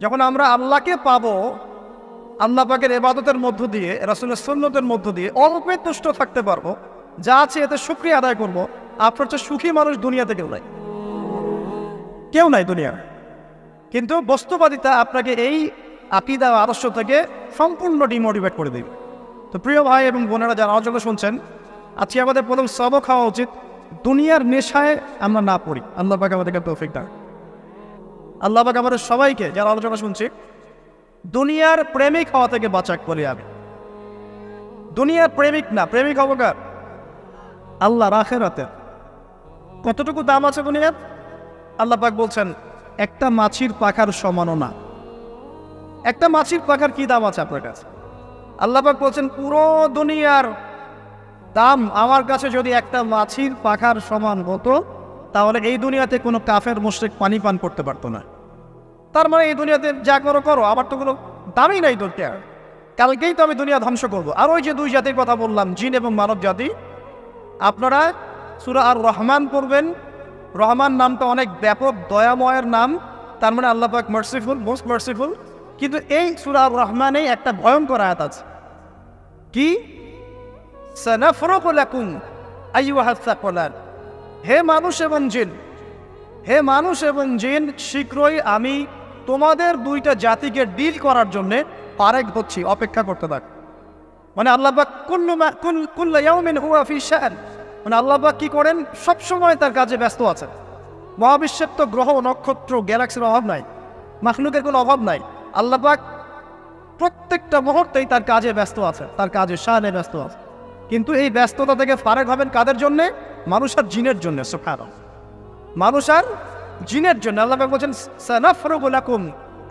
যখন আমরা আল্লাহকে পাবো, আল্লাহ পাকের ইবাদতের মধ্য দিয়ে, রাসূলের সুন্নতের মধ্য দিয়ে অল্পে তুষ্ট থাকতে পারবো, যা আছে এতে শুকরিয়া আদায় করবো, আপনার চেয়ে সুখী মানুষ দুনিয়াতে কেউ নাই, কেউ নাই দুনিয়া। কিন্তু বস্তুবাদিতা আপনাকে এই আকীদা আদর্শ থেকে সম্পূর্ণ ডিমোটিভেট করে দেবে। তো প্রিয় ভাই এবং বোনেরা যারা আলোচনা শুনছেন, আজকে আমাদের প্রথম সবক হওয়া উচিত দুনিয়ার নেশায় আমরা না পড়ি। আল্লাহ পাক আমাদেরকে তৌফিক দান। আল্লাহ পাক আমাদের সবাইকে যারা আলোচনা শুনছি দুনিয়ার প্রেমিক হওয়া থেকে বাঁচাক বলি আমি। দুনিয়ার প্রেমিক না, প্রেমিক হবো কার? আল্লাহর আখিরাতের। কতটুকু দাম আছে দুনিয়ার? আল্লাহ পাক বলছেন একটা মাছির পাখার সমানও না। একটা মাছির পাখার কি দাম আছে আপনার কাছে? আল্লাহ পাক বলছেন পুরো দুনিয়ার দাম আমার কাছে যদি একটা মাছির পাখার সমান হতো, তাহলে এই দুনিয়াতে কোনো কাফের মুশরিক পানি পান করতে পারতো না। তার মানে এই দুনিয়াতে যা করো করো, আমার তো কোনো দামই নাই দুনিয়ার। কালকেই তো আমি দুনিয়া ধ্বংস করবো। আর ওই যে দুই জাতির কথা বললাম, জিন এবং মানব জাতি, আপনারা সূরা আর রহমান পড়বেন। রহমান নামটা অনেক ব্যাপক দয়াময়ের নাম, তার মানে আল্লাহ পাক মার্সিফুল, মোস্ট মার্সিফুল। কিন্তু এই সূরা আর রহমানে একটা ভয়ঙ্কর আয়াত আছে, কি? সানাফরুকু লাকুম আইয়ুহাস সাকলান। হে মানুষ এবং জিন, হে মানুষ এবং জিন, শীঘ্রই আমি তোমাদের দুইটা জাতিকে ডিল করার জন্য পারেক হচ্ছি, অপেক্ষা করতে থাক। মানে আল্লাহ পাক কুল্লু ইয়াউমিন হুয়া ফি শাআন, মানে আল্লাহ পাক কি করেন? সবসময় তার কাজে ব্যস্ত আছেন। মহাবিশ্বের তো গ্রহ নক্ষত্র গ্যালাক্সির অভাব নাই, মাখলুকের কোনো অভাব নাই। আল্লাহ পাক প্রত্যেকটা মুহূর্তেই তার কাজে ব্যস্ত আছে, তার কাজে শানে ব্যস্ত আছে। কিন্তু এই ব্যস্ততা থেকে ফারেক হবেন কাদের জন্যে? মানুষ আর জিনের জন্য। সুবহানাল্লাহ, মানুষ আর জিনের জন্য। আল্লাহ পাক বলছেন সানাফরুকু লাকুম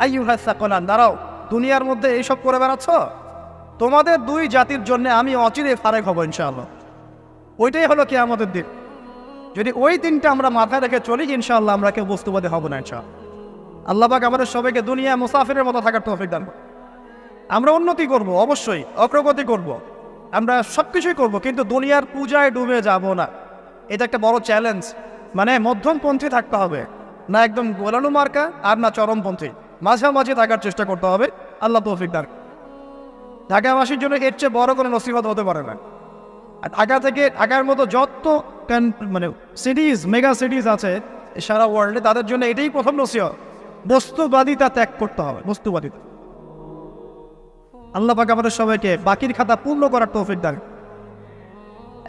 আইয়ুহাস সাকলান। দাঁড়াও, দুনিয়ার মধ্যে এইসব করে বেড়াচ্ছ, তোমাদের দুই জাতির জন্য আমি অচিরে ফারেক হব ইনশাআল্লাহ। ওইটাই হলো কিয়ামতের দিন। যদি ওই দিনটা আমরা মাথায় রেখে চলি, ইনশাআল্লাহ আমরা কেউ বস্তুবাদী হব না ইনশাআল্লাহ। আল্লাহ পাক আমাদের সবাইকে দুনিয়া মুসাফিরের মতো থাকার তৌফিক দান করুন। আমরা উন্নতি করব, অবশ্যই অগ্রগতি করব, আমরা সব কিছুই করবো, কিন্তু দুনিয়ার পূজায় ডুবে যাব না। এটা একটা বড় চ্যালেঞ্জ। মানে মধ্যমপন্থী থাকতে হবে, না একদম গোলালু মার্কা আর না চরমপন্থী, মাঝামাঝি থাকার চেষ্টা করতে হবে। আল্লাহ তৌফিক দান। ঢাকাবাসীর জন্য এর চেয়ে বড় কোনো নসিহত হতে পারে না। আর ঢাকার মতো যত মানে সিটিজ, মেগা সিটিজ আছে সারা ওয়ার্ল্ডে, তাদের জন্য এটাই প্রথম নসিহত, বস্তুবাদিতা ত্যাগ করতে হবে, বস্তুবাদিতা। আল্লাহ পাক আমাদের সবাইকে বাকির খাতা পূর্ণ করার তৌফিক দান।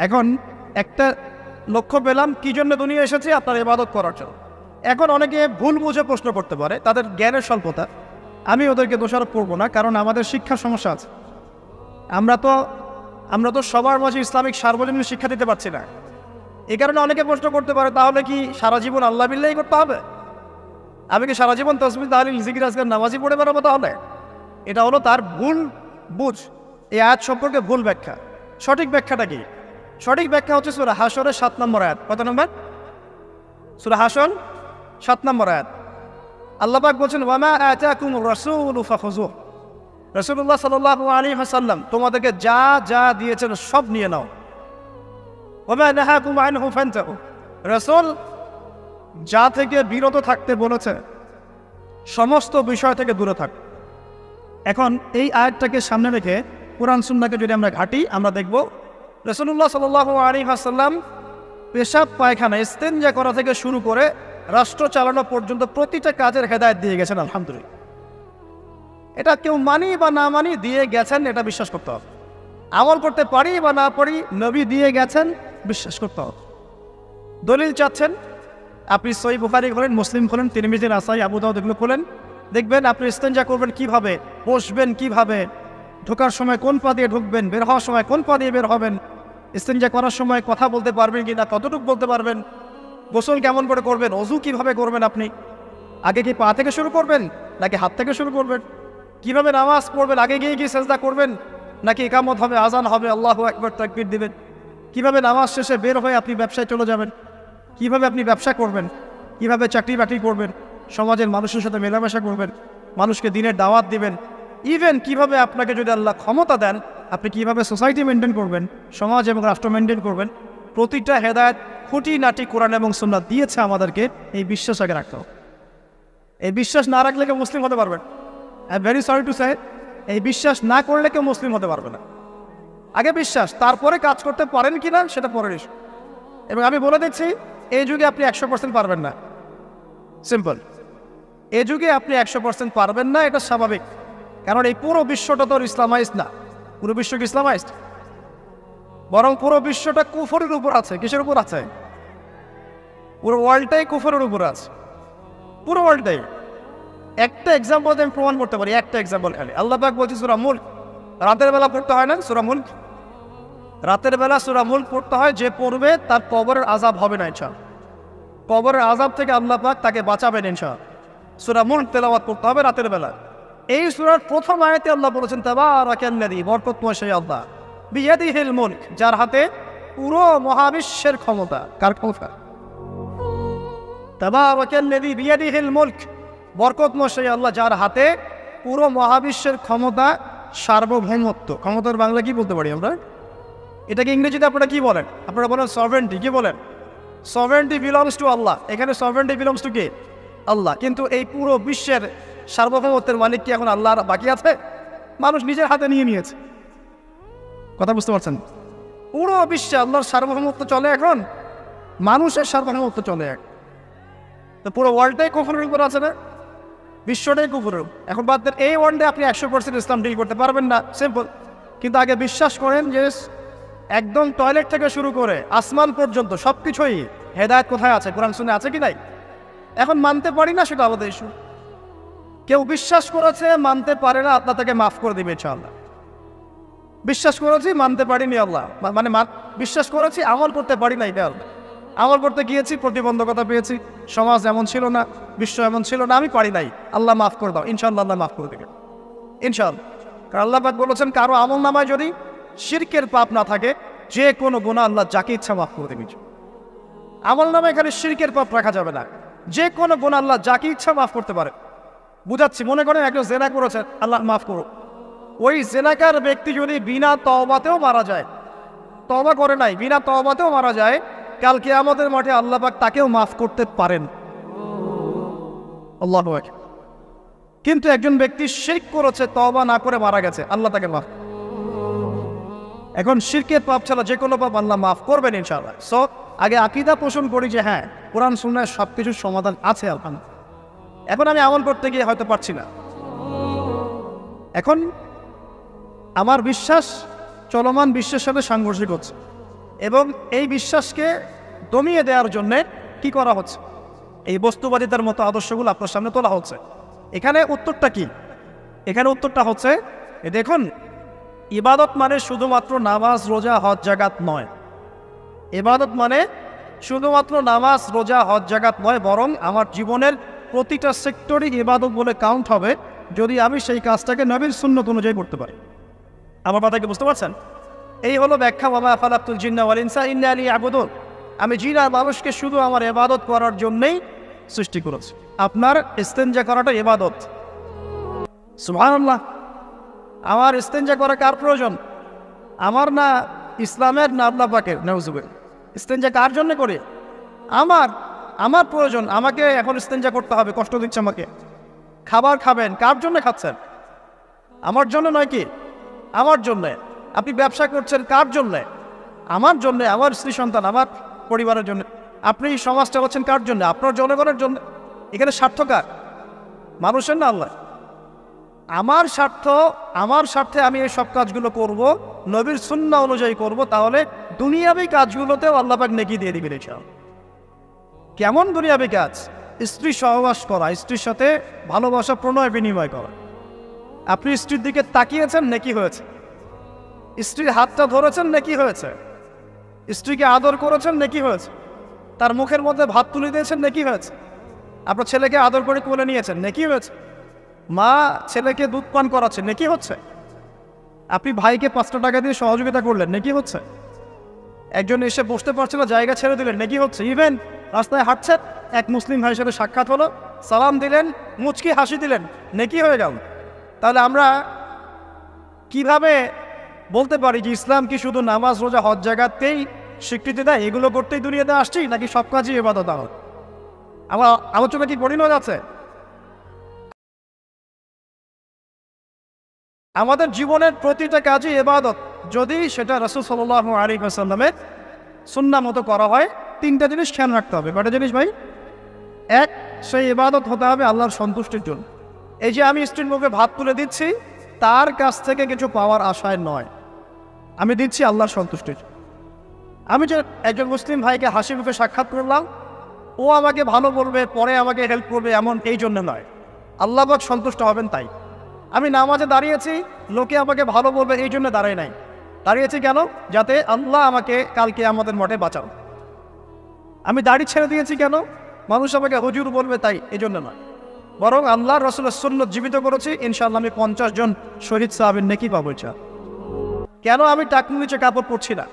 এখন একটা লক্ষ্য পেলাম কি জন্য দুনিয়া এসেছে? আপনার ইবাদত করার জন্য। এখন অনেকে ভুল বুঝে প্রশ্ন করতে পারে, তাদের জ্ঞানের স্বল্পতা। আমি ওদেরকে দোষারোপ করবো না, কারণ আমাদের শিক্ষার সমস্যা আছে। আমরা তো সবার মাঝে ইসলামিক সার্বজনীন শিক্ষা দিতে পারছি না। এই কারণে অনেকে প্রশ্ন করতে পারে, তাহলে কি সারা জীবন আল্লাহ বিল্লাহি করতে হবে? আমি কি সারা জীবন তাসবিহ তাহলিল জিকির আজকার নামাজি পড়ে বেড়াবো? তাহলে এটা হলো তার ভুল বুঝ। এই আয়াত সম্পর্কে ভুল ব্যাখ্যা। সঠিক ব্যাখ্যাটা কি? সঠিক ব্যাখ্যা হচ্ছে সূরা হাশরের 7 নম্বর আয়াত। কত নম্বর? সূরা হাশর 7 নম্বর আয়াত। আল্লাহ পাক বলছেন ওয়ামা আতাকুমুর রাসূলু ফাখুযুহু। রাসূলুল্লাহ সাল্লাল্লাহু আলাইহি ওয়াসাল্লাম তোমাদেরকে যা যা দিয়েছেন সব নিয়ে নাও। ওয়ামা নাহাকুম আনহু ফান্তাহু। রাসূল যা থেকে বিরত থাকতে বলেছে সমস্ত বিষয় থেকে দূরে থাক। এখন এই আয়াতটাকে সামনে রেখে কোরআন সুন্নাহকে যদি আমরা ঘাঁটি, আমরা দেখব রাসূলুল্লাহ সাল্লাল্লাহু আলাইহি ওয়াসাল্লাম পেশাব পায়খানা ইস্তেনজা করা থেকে শুরু করে রাষ্ট্র চালানো পর্যন্ত প্রতিটা কাজের হেদায়েত দিয়ে গেছেন। আলহামদুলিল্লাহ, এটা কেউ মানি বা না মানি দিয়ে গেছেন, এটা বিশ্বাস করতে হবে। আমল করতে পারি বা না পারি, নবী দিয়ে গেছেন, বিশ্বাস করতে হবে। দলিল চাচ্ছেন, আপনি সহিহ বুখারী খোলেন, মুসলিম খোলেন, তিরমিজি, নাসাই, আবু দাউদ এগুলো খোলেন, দেখবেন আপনি ইস্তেনজা করবেন কিভাবে, বসবেন কিভাবে, ঢোকার সময় কোন পা দিয়ে ঢুকবেন, বের হওয়ার সময় কোন পা দিয়ে বের হবেন, ইস্তেনজা করার সময় কথা বলতে পারবেন কি না, কতটুকু বলতে পারবেন, গোসল কেমন করে করবেন, ওযু কিভাবে করবেন, আপনি আগে কি পা থেকে শুরু করবেন নাকি হাত থেকে শুরু করবেন, কিভাবে নামাজ পড়বেন, আগে গিয়ে কি সেজদা করবেন নাকি ইকামত হবে, আজান হবে, আল্লাহু আকবার তাকবীর দিবেন, কিভাবে নামাজ শেষে বের হয়ে আপনি ব্যবসায় চলে যাবেন, কিভাবে আপনি ব্যবসা করবেন, কিভাবে চাকরি বাকরি করবেন, সমাজের মানুষের সাথে মেলামেশা করবেন, মানুষকে দিনের দাওয়াত দিবেন, ইভেন কিভাবে আপনাকে যদি আল্লাহ ক্ষমতা দেন আপনি কিভাবে সোসাইটি মেনটেন করবেন, সমাজ এবং রাষ্ট্র মেনটেন করবেন, প্রতিটা হেদায়েত খুঁটিনাটি কোরআন এবং সুন্নাহ দিয়েছে আমাদেরকে। এই বিশ্বাস আগে রাখতে হবে। এই বিশ্বাস না রাখলে কেউ মুসলিম হতে পারবে না। I am very sorry to say, এই বিশ্বাস না করলে কেউ মুসলিম হতে পারবে না। আগে বিশ্বাস, তারপরে কাজ করতে পারেন কিনা সেটা পরের ইস্যু। এবং আমি বলে দিচ্ছি, এই যুগে আপনি 100% পারবেন না, সিম্পল। এই যুগে আপনি 100% পারবেন না, এটা স্বাভাবিক। কারণ এই পুরো বিশ্বটা তো ইসলামাইজড না। পুরো বিশ্ব কি ইসলামাইজড? বরং পুরো বিশ্বটা কুফরের উপর আছে। কিসের উপর আছে? পুরো ওয়ার্ল্ডটাই কুফরের উপর আছে, পুরো ওয়ার্ল্ডটাই। একটা এক্সাম্পল আমি প্রমাণ করতে পারি, একটা এক্সাম্পল খালি। আল্লাহ পাক বলছি সূরা মুলক, রাতের বেলা পড়তে হয় না সূরা মুলক? রাতের বেলা সূরা মুলক পড়তে হয়, যে পড়বে তার কবরের আযাব হবে না ইনশাআল্লাহ। কবরের আযাব থেকে আল্লাহ পাক তাকে বাঁচাবেন ইনশাআল্লাহ। সূরা মুলক তেলাওয়াত করতে হবে রাতের বেলা। এই সূরার প্রথম আয়াতে আল্লাহ বলেছেন তাবারাকাল্লাযী, বরকতময় সেই আল্লাহ, বিয়াদিহিল মুলক, যার হাতে পুরো মহাবিশ্বের ক্ষমতা। কার ক্ষমতা? তাবারাকাল্লাযী বিয়াদিহিল মুলক, বরকতময় সেই আল্লাহ, যার হাতে পুরো মহাবিশ্বের ক্ষমতা, সার্বভৌমত্ব। ক্ষমতার বাংলা কি বলতে পারি আমরা? এটাকে ইংরেজিতে আপনারা কি বলেন? আপনারা বলেন সভরেন্টি। কি বলেন? সভরেন্টি বিলংস টু আল্লাহ। এখানে সভরেন্টি বিলংস টু কে? আল্লাহ। কিন্তু এই পুরো বিশ্বের সার্বভৌমত্বের মালিক কি এখন আল্লাহ বাকি আছে? মানুষ নিজের হাতে নিয়ে নিয়েছে। কথা বুঝতে পারছেন? পুরো বিশ্বে আল্লাহর সার্বভৌমত্ব চলে এখন, মানুষের সার্বভৌমত্ব চলে এখন। তো পুরো ওয়ার্ল্ডটাই কুফরের উপর আছে না? বিশ্বটাই কুফরের। এখন বাদ দেন, এই ওয়ার্ল্ডে আপনি 100% ইসলাম ডিল করতে পারবেন না, সিম্পল। কিন্তু আগে বিশ্বাস করেন যে একদম টয়লেট থেকে শুরু করে আসমান পর্যন্ত সব কিছুই হেদায়েত কোথায় আছে, কোরআন শুনে আছে কি নাই? এখন মানতে পারি না, সেটা আমাদের ইস্যু। কেউ বিশ্বাস করেছে, মানতে পারে না, আল্লাহ তাকে মাফ করে দিবে ইনশাআল্লাহ। বিশ্বাস করেছি, মানতে পারিনি, আল্লাহ মানে বিশ্বাস করেছি, আমল করতে পারি না, এটা আল্লাহ। আমল করতে গিয়েছি, প্রতিবন্ধকতা পেয়েছি, সমাজ এমন ছিল না, বিশ্ব এমন ছিল না, আমি পারি নাই, আল্লাহ মাফ করে দাও, ইনশাআল্লাহ আল্লাহ মাফ করে দেবে ইনশাআল্লাহ। কারণ আল্লাহ পাক বলেছেন, কারো আমল নামায় যদি শিরকের পাপ না থাকে, যে কোনো গুনাহ আল্লাহ যাকে ইচ্ছা মাফ করে দেবে। আমল নামায় এখানে শিরকের পাপ রাখা যাবে না, যে কোনো গুনাহ আল্লাহ যাকে ইচ্ছা মাফ করতে পারে। বুঝাচ্ছি, মনে করেন একজন জেনা করেছেন, আল্লাহ মাফ করো। ওই জেনাকার ব্যক্তি যদি বিনা তওবাতেও মারা যায়, তওবা করে নাই, বিনা তওবাতেও মারা যায়, কাল কিয়ামতের মাঠে আল্লাহ পাক তাকেও মাফ করতে পারেন। আল্লাহু আকবার। কিন্তু একজন ব্যক্তি শিরক করেছে, তওবা না করে মারা গেছে, আল্লাহ তাকে মাফ। এখন শিরকের পাপ ছাড়া যে কোনো পাপ আল্লাহ মাফ করবেন ইনশাআল্লাহ। সো আগে আকীদা পোষণ করি যে হ্যাঁ, কোরআন সুন্নাহয় সব কিছুর সমাধান আছে আলহামদুলিল্লাহ। এখন আমি আমল করতে গিয়ে হয়তো পারছি না। এখন আমার বিশ্বাস চলমান বিশ্বের সাথে সাংঘর্ষিক হচ্ছে, এবং এই বিশ্বাসকে দমিয়ে দেওয়ার জন্যে কি করা হচ্ছে? এই বস্তুবাদিতার মতো আদর্শগুলো আপনার সামনে তোলা হচ্ছে। এখানে উত্তরটা কি? এখানে উত্তরটা হচ্ছে, দেখুন, ইবাদত মানে শুধুমাত্র নামাজ, রোজা, হজ, জাকাত নয়। ইবাদত মানে শুধুমাত্র নামাজ, রোজা, হজ, জাকাত নয়, বরং আমার জীবনের প্রতিটা সেক্টরই ইবাদত বলে কাউন্ট হবে যদি আমি সেই কাজটাকে নবীর সুন্নত অনুযায়ী করতে পারি। আমার কথা কি বুঝতে পারছেন? এই হলো ব্যাখ্যা, ওয়া খালাকতুল জিন্না ওয়াল ইনসা ইল্লা লিয়াবুদুন। আমি জিন আর মানুষকে শুধু আমার ইবাদত করার জন্যই সৃষ্টি করেছি। আপনার ইস্তেনজা করাটা ইবাদত। সুবহানাল্লাহ। আমার ইস্তেনজা করা কার প্রয়োজন? আমার না, ইসলামের না আল্লাহ পাকের? নাউজুবিল্লাহ। ইস্তেনজা কার জন্য করি? আমার প্রয়োজন। আমাকে এখন ইস্তেনজা করতে হবে, কষ্ট দিচ্ছে আমাকে। খাবার খাবেন, কার জন্য খাচ্ছেন? আমার জন্য নয় কি? আমার জন্যে। আপনি ব্যবসা করছেন, কার জন্যে? আমার জন্যে, আমার স্ত্রী সন্তান, আমার পরিবারের জন্য। আপনি সমাজ চালাচ্ছেন কার জন্য? আপনার জনগণের জন্য। এখানে স্বার্থ কার? মানুষের না আল্লাহ? আমার স্বার্থে আমি এই সব কাজগুলো করব, নবীর সুন্নাহ অনুযায়ী করব, তাহলে দুনিয়াবী কাজগুলোতেও আল্লাহ পাক নেকি দিয়ে দিবেন ইনশাআল্লাহ। কেমন দুনিয়াবী কাজ? স্ত্রী সহবাস করা, স্ত্রীর সাথে ভালোবাসা, প্রণয় বিনিময় করা। আপনি স্ত্রীর দিকে তাকিয়েছেন, নেকি হয়েছে। স্ত্রীর হাতটা ধরেছেন, নেকি হয়েছে। স্ত্রীকে আদর করেছেন, নেকি হয়েছে। তার মুখের মধ্যে ভাত তুলে দিয়েছেন, নেকি হয়েছে। আপনার ছেলেকে আদর করে কোলে নিয়েছেন, নেকি হয়েছে। মা ছেলেকে দুধ পান করাচ্ছে, নেকি হচ্ছে। আপনি ভাইকে 5টা টাকা দিয়ে সহযোগিতা করলেন, নেকি হচ্ছে। একজন এসে বসতে পারছে না, জায়গা ছেড়ে দিলেন, নেকি হচ্ছে। ইভেন রাস্তায় হাঁটছেন, এক মুসলিম ভাইয়ের সাথে সাক্ষাৎ হলো, সালাম দিলেন, মুচকি হাসি দিলেন, নেকি হয়ে গেল। তাহলে আমরা কিভাবে বলতে পারি যে ইসলাম কি শুধু নামাজ, রোজা, হজ, জাকাতকেই স্বীকৃতি দেয়, এগুলো করতেই দুনিয়াতে আসছি, নাকি সব কাজই ইবাদত? আমার আলোচনা কি পরিণত আছে? আমাদের জীবনের প্রতিটা কাজই ইবাদত, যদি সেটা রাসূল সাল্লাল্লাহু আলাইহি ওয়াসাল্লামের সুন্নাহ মতো করা হয়। তিনটা জিনিস খেয়াল রাখতে হবে। কয়টা জিনিস ভাই? এক, সেই ইবাদত হতে হবে আল্লাহর সন্তুষ্টির জন্য। এই যে আমি স্ত্রীর মুখে ভাত তুলে দিচ্ছি, তার কাছ থেকে কিছু পাওয়ার আশায় নয়, আমি দিচ্ছি আল্লাহর সন্তুষ্টির জন্য। আমি যে একজন মুসলিম ভাইকে হাসি মুখে সাক্ষাৎ করলাম, ও আমাকে ভালো বলবে, পরে আমাকে হেল্প করবে, এমন এই জন্য নয়, আল্লাহ পাক সন্তুষ্ট হবেন তাই। আমি নামাজে দাঁড়িয়েছি, লোকে আমাকে ভালো বলবে এই জন্য দাঁড়াই নাই, দাঁড়িয়েছি কেন? যাতে আল্লাহ আমাকে কালকে আমাদের মঠে বাঁচাও। আমি দাড়ি ছেড়ে দিয়েছি কেন? মানুষ আমাকে হুজুর বলবে তাই, এই জন্য নয়, বরং আল্লাহ রসুলের সুন্নাত জীবিত করেছি, ইনশাআল্লাহ আমি 50 জন শহীদ সাহাবীর নেকি পাবো। কেন আমি টাকনু নিচে কাপড় পরছি না?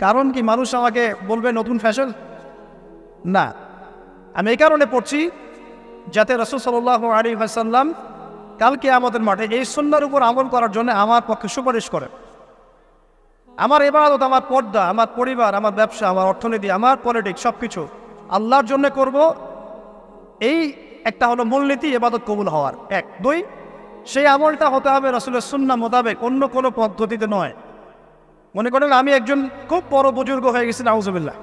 কারণ কি মানুষ আমাকে বলবে নতুন ফ্যাশন? না, আমি এই কারণে পড়ছি যাতে রাসূল সাল্লাল্লাহু আলাইহি ওয়াসাল্লাম কালকে আমাদের মাঠে এই সুন্নাহর উপর আমল করার জন্য আমার পক্ষে সুপারিশ করে। আমার ইবাদত, আমার পর্দা, আমার পরিবার, আমার ব্যবসা, আমার অর্থনীতি, আমার পলিটিক্স সব কিছু আল্লাহর জন্য করব, এই একটা হলো মূলনীতি ইবাদত কবুল হওয়ার। এক। দুই, সেই আমলটা হতে হবে রাসূলের সুন্নাহ মোতাবেক, অন্য কোনো পদ্ধতিতে নয়। মনে করেন আমি একজন খুব বড় বুজুর্গ হয়ে গেছি, নাউজুবিল্লাহ,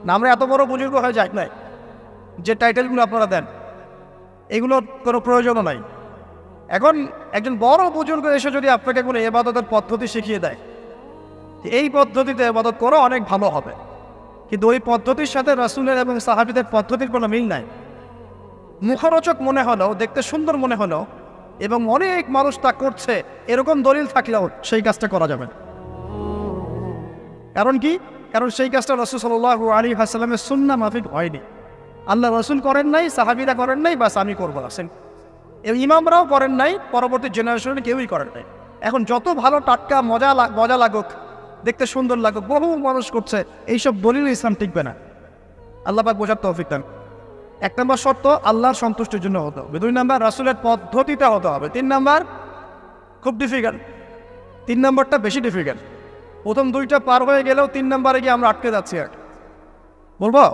না আমরা এত বড় বুজুর্গ হয়ে যাই নাই, যে টাইটেলগুলো আপনারা দেন এগুলোর কোনো প্রয়োজনও নাই। এখন একজন বড় বুজুর্গ এসে যদি আপনাকে কোনো ইবাদতের পদ্ধতি শিখিয়ে দেয়, এই পদ্ধতিতে ইবাদত করো, অনেক ভালো হবে, কিন্তু ওই পদ্ধতির সাথে রাসূলের এবং সাহাবীদের পদ্ধতির কোনো মিল নাই। মুখরোচক মনে হলো, দেখতে সুন্দর মনে হলো, এবং অনেক মানুষ তা করছে, এরকম দলিল থাকলেও সেই কাজটা করা যাবে না। কারণ কি? কারণ সেই কাজটা রাসূল সাল্লাল্লাহু আলাইহি ওয়াসাল্লামের সুন্নাহ মাফিক হয়নি। আল্লাহ রাসূল করেন নাই, সাহাবীরা করেন নাই, বাস আমি করবো না। ইমামরাও করেন নাই, পরবর্তী জেনারেশনে কেউই করেন নাই। এখন যত ভালো টাটকা মজা লাগুক, দেখতে সুন্দর লাগুক, বহু মানুষ করছে, এইসব দলিল ইসলাম টিকবে না। আল্লাহ পাক বোঝার তৌফিক দান। এক নম্বর শর্ত আল্লাহর সন্তুষ্টির জন্য হতে হবে। দুই নম্বর রাসূলের পদ্ধতিটা হতে হবে। তিন নম্বর খুব ডিফিকাল্ট, তিন নম্বরটা বেশি ডিফিকাল্ট। প্রথম দুইটা পার হয়ে গেলেও তিন নম্বরে গিয়ে আমরা আটকে যাচ্ছি। আর বলবো,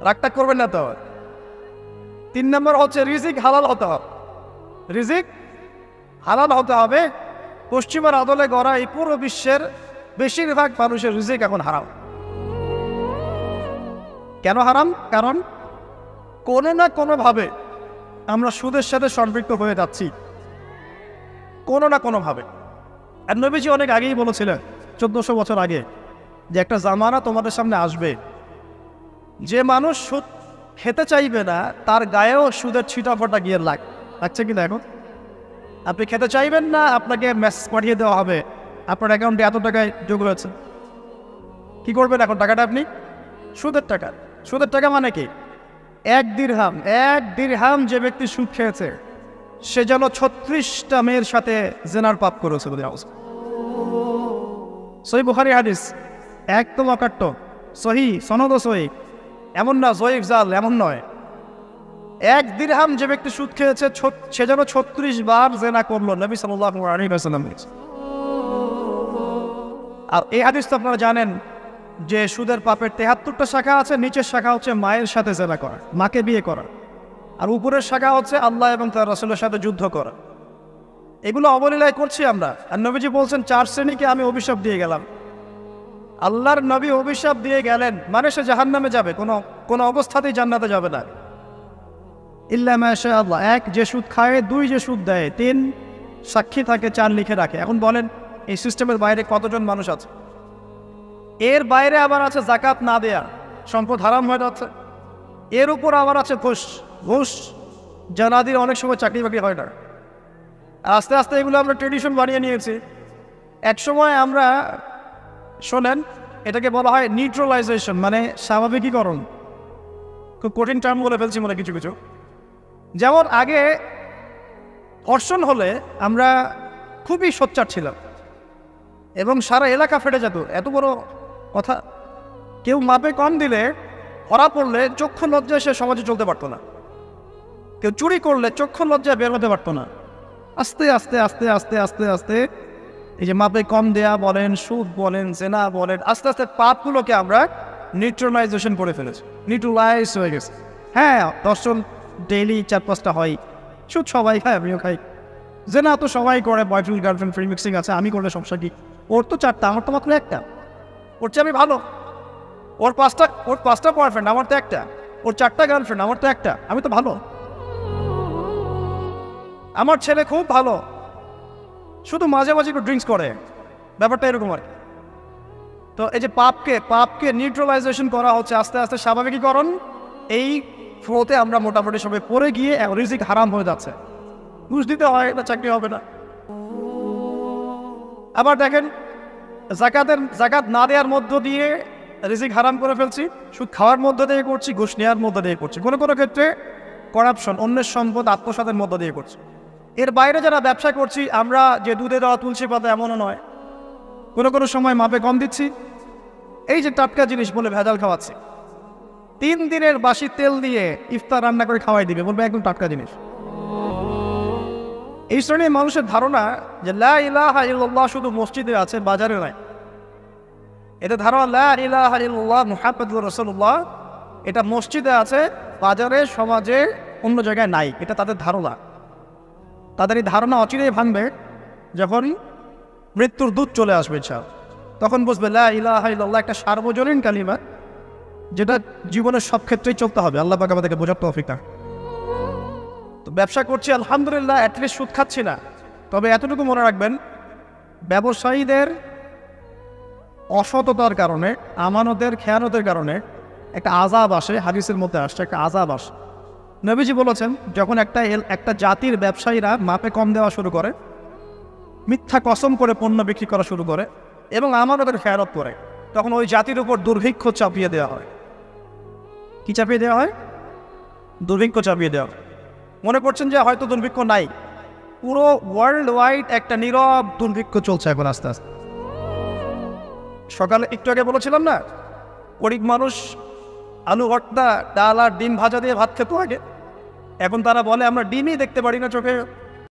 রাগটা করবেন না তো। তিন নম্বর হচ্ছে রিজিক হালাল হতে হবে। রিজিক হালাল হতে হবে। পশ্চিমের আদলে গড়া এই পুরো বিশ্বের বেশিরভাগ মানুষের রিজিক এখন হারাম। কেন হারাম? কারণ কোনো না কোনোভাবে আমরা সুদের সাথে সম্পৃক্ত হয়ে যাচ্ছি, কোনো না কোনোভাবে। আর নবীজি অনেক আগেই বলেছিলেন, 1400 বছর আগে, যে একটা জামানা তোমাদের সামনে আসবে, যে মানুষ সুদ খেতে চাইবে না, তার গায়েও সুদের ছিটাফোঁটা গিয়ে লাগছে। কিন্তু এখন আপনি খেতে চাইবেন না, আপনাকে মেসেজ পাঠিয়ে দেওয়া হবে আপনার অ্যাকাউন্টে এত টাকায় যোগ হয়েছে। কি করবেন এখন? টাকাটা আপনি সুদের টাকা। সুদের টাকা মানে কি? এক দিরহাম যে ব্যক্তি সুদ খেয়েছে, সে যেন 36টা মেয়ের সাথে জেনার পাপ করেছে। সহিহ বুখারী হাদিস, একদম অকাট্য, সহিহ, সনদ সহিহ, এমন না জয়ীফ জাল, এমন নয়। এক দিরহাম যে ব্যক্তি সুদ খেয়েছে, সে যেন 36 বার জেনা করলো, নবী সাল্লাল্লাহু আলাইহি ওয়াসাল্লাম। আর এই হাদিস তো আপনারা জানেন যে সুদের পাপের 73টা শাখা আছে। নিচের শাখা হচ্ছে মায়ের সাথে জেনা করা, মাকে বিয়ে করা, আর উপরের শাখা হচ্ছে আল্লাহ এবং তার রাসূলের সাথে যুদ্ধ করা। এগুলো অবলীলায় করছি আমরা। আর নবীজি বলছেন 4 শ্রেণীকে আমি অভিশাপ দিয়ে গেলাম। আল্লাহর নবী অভিশাপ দিয়ে গেলেন মানে সে জাহান্নামে যাবে, কোনো অবস্থাতেই জান্নাতে যাবে না। ইল্লা মাশা আল্লাহ। 1, যে সুদ খায়। 2, যে সুদ দেয়। 3, সাক্ষী থাকে। 4, লিখে রাখে। এখন বলেন এই সিস্টেমের বাইরে কতজন মানুষ আছে? এর বাইরে আবার আছে যাকাত না দেয়া, সম্পদ হারাম হয়ে যাচ্ছে। এর উপর আবার আছে ঘুষ, যা না দিলে অনেক সময় চাকরি বাকরি হয় না। আস্তে আস্তে এগুলো আমরা ট্রেডিশন বানিয়ে নিয়েছি। একসময় আমরা, শোনেন, এটাকে বলা হয় নিউট্রালাইজেশন, মানে স্বাভাবিকীকরণ। খুব কঠিন টার্ম বলে ফেলছি মনে কিছু কিছু। যেমন আগে ধর্ষণ হলে আমরা খুবই সোচ্চার ছিলাম এবং সারা এলাকা ফেটে যেত, এত বড় কথা। কেউ মাপে কম দিলে, ধরা পড়লে চক্ষু লজ্জায় সে সমাজে চলতে পারতো না। কেউ চুরি করলে চক্ষু লজ্জায় বের হতে পারতো না। আস্তে আস্তে আস্তে আস্তে আস্তে আস্তে এই যে মাপে কম দেয়া বলেন, সুদ বলেন, জেনা বলেন, আস্তে আস্তে পাপগুলোকে আমরা নিউট্রালাইজেশন করে ফেলেছি, নিউট্রালাইজ হয়ে গেছে। হ্যাঁ, দর্শন ডেইলি 4-5টা হয়, সুদ সবাই খায়, আমিও খাই, যে না তো সবাই করে, বয়ফ্রেন্ড গার্লফ্রেন্ড ফ্রি মিক্সিং আছে, আমি করলে সমস্যা কি? ওর তো 4টা, আমার তো মাত্র 1টা। ওর চেয়ে আমি ভালো। ওর 5টা বয়ফ্রেন্ড, আমার তো 1টা। ওর 4টা গার্লফ্রেন্ড, আমার তো 1টা। আমি তো ভালো। আমার ছেলে খুব ভালো, শুধু মাঝে মাঝে একটু ড্রিঙ্কস করে, ব্যাপারটা এরকম আর কি। তো এই যে পাপকে নিউট্রালাইজেশন করা হচ্ছে আস্তে আস্তে স্বাভাবিকীকরণ, এই ফ্লোতে আমরা মোটামুটি সবাই পড়ে গিয়ে রিজিক হারাম হয়ে যাচ্ছে। ঘুষ দিতে হয় না, চাকরি হবে না। আবার দেখেন, জাকাত না দেওয়ার মধ্য দিয়ে রিজিক হারাম করে ফেলছি, সুদ খাওয়ার মধ্য দিয়ে করছি, ঘুষ নেওয়ার মধ্য দিয়ে করছি, কোনো কোনো ক্ষেত্রে করাপশন, অন্যের সম্পদ আত্মসাতের মধ্য দিয়ে করছি। এর বাইরে যারা ব্যবসা করছি, আমরা যে দুধে দেওয়া তুলসী পাতা এমনও নয়, কোনো কোনো সময় মাপে কম দিচ্ছি। এই যে টাটকা জিনিস বলে ভেজাল খাওয়াচ্ছি, 3 দিনের বাসি তেল দিয়ে ইফতার রান্না করে খাওয়াই দিবে, বলবে একদম টাটকা জিনিস। এই শ্রেণীর মানুষের ধারণা যে লা ইলাহা ইল্লাল্লাহ শুধু মসজিদে আছে, বাজারে নাই। এতে ধারণা লা ইলাহা ইল্লাল্লাহ মুহাম্মাদুর রাসূলুল্লাহ এটা মসজিদে আছে, বাজারে, সমাজে, অন্য জায়গায় নাই। এটা তাদের ধারণা। তাদের এই ধারণা অচিরেই ভাঙবে যখন মৃত্যুর দূত চলে আসবে। তখন বুঝবে লা ইলাহা ইল্লাল্লাহ একটা সার্বজনীন কালিমা, যেটা জীবনের সব ক্ষেত্রেই চলতে হবে। আল্লাহ পাক আমাদেরকে বোঝার তৌফিক দান। তো ব্যবসা করছি আলহামদুলিল্লাহ, অ্যাটলিস্ট সুদ খাচ্ছি না। তবে এতটুকু মনে রাখবেন, ব্যবসায়ীদের অসততার কারণে, আমানতের খেয়ানতের কারণে একটা আযাব আসে। হাদিসের মধ্যে আসছে একটা আযাব আসে। নবীজি বলেছেন, যখন একটা জাতির ব্যবসায়ীরা মাপে কম দেওয়া শুরু করে, মিথ্যা কসম করে পণ্য বিক্রি করা শুরু করে এবং আমানতের খেয়ানত করে, তখন ওই জাতির উপর দুর্ভিক্ষ চাপিয়ে দেওয়া হয়। কি চাপিয়ে দেওয়া হয়? দুর্ভিক্ষ চাপিয়ে দেওয়া হয়। মনে করছেন যে হয়তো দুর্ভিক্ষ নাই, পুরো ওয়ার্ল্ড ওয়াইড একটা নীরব দুর্ভিক্ষ চলছে এখন আস্তে আস্তে। সকালে একটু আগে বলেছিলাম না, গরিব মানুষ আলু ভর্তা, ডাল আর ডিম ভাজা দিয়ে ভাত খেত আগে, এখন তারা বলে আমরা ডিমই দেখতে পারি না চোখে।